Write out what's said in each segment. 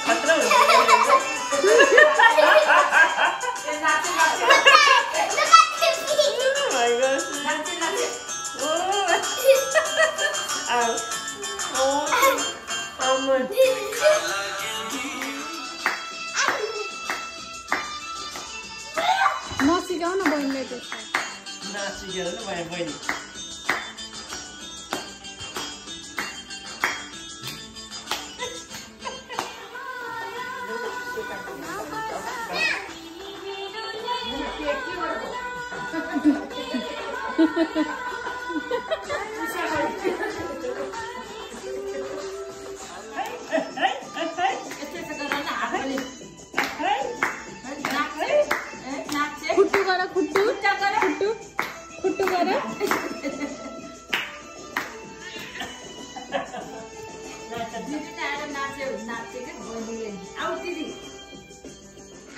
खतरा हुन्छ नसिकाउ न बहिनीले त्यसो नसिकेर न भयो बहिनी खुट्टु गर खुट्टु खुट्टु खुट्टु गर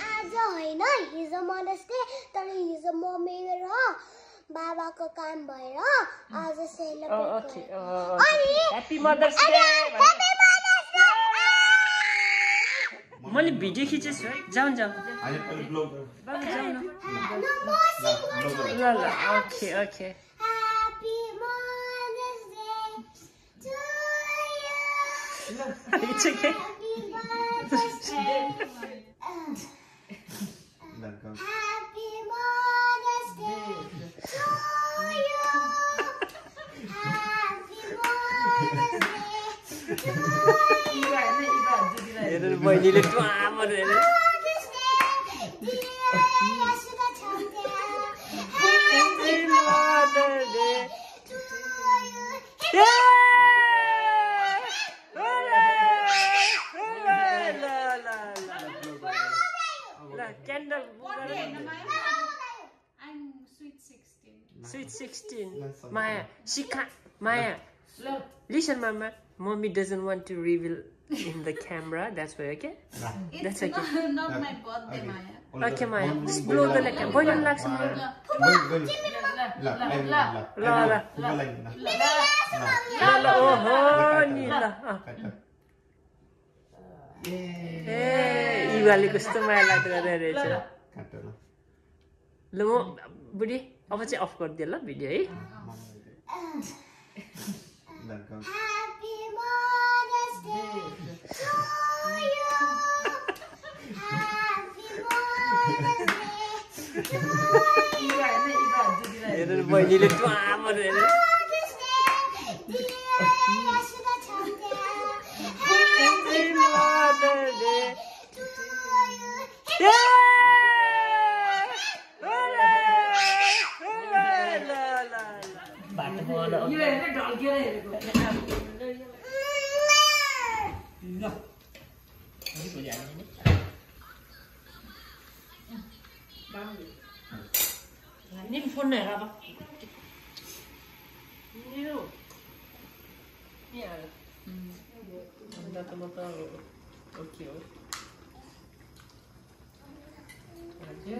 आज होइन हिजो मदर्स डे तर हिजो मम्मी र बाबाको काम भएर आज सेलिब्रेट ह्यापी मदर्स डे मैले भिडियो खिचेछु है जाउँ जाउँ ल ल okay okay It's okay. Happy Mother's Day to you. Happy Mother's Day to you. हेरेर बहिनीले टुवा हेरेर Happy Mother's Day to you. Candle. I'm sweet 16. Sweet 16. Maya, Maya. Listen, Mama. Mommy doesn't want to reveal in the camera. That's why, okay? That's okay. Not my birthday, Maya. Okay, Maya. Just blow the light. Boy, don't like some. इवाले कस्तो माया लाग्दो रहेछ ल म बुढी अब चाहिँ of गरिदिएँ ल भिडियो है Happy Mother's Day to you. Happy Mother's Day to you. हेरेर बहिनीले टुवा हेरेर Ini phone này apa? Ini ada. Mata-mata. Oke. Aja.